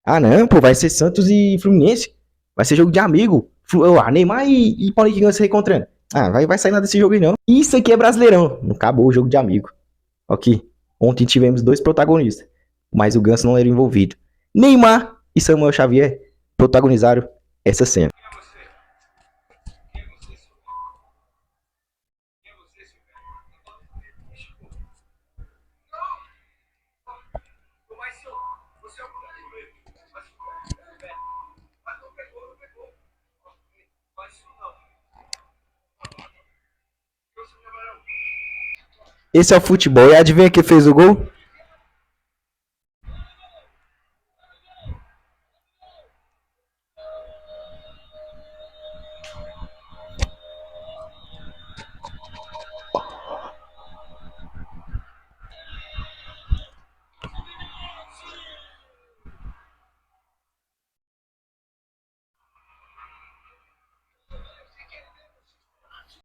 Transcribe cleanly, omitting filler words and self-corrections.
Ah, não, pô, vai ser Santos e Fluminense. Vai ser jogo de amigo. Neymar e Paulinho Ganso se reencontrando. Ah, vai sair nada desse jogo aí, não. Isso aqui é Brasileirão. Não acabou o jogo de amigo. Ok. Ontem tivemos dois protagonistas, mas o Ganso não era envolvido. Neymar e Samuel Xavier protagonizaram essa cena. Esse é o futebol. E adivinha quem fez o gol?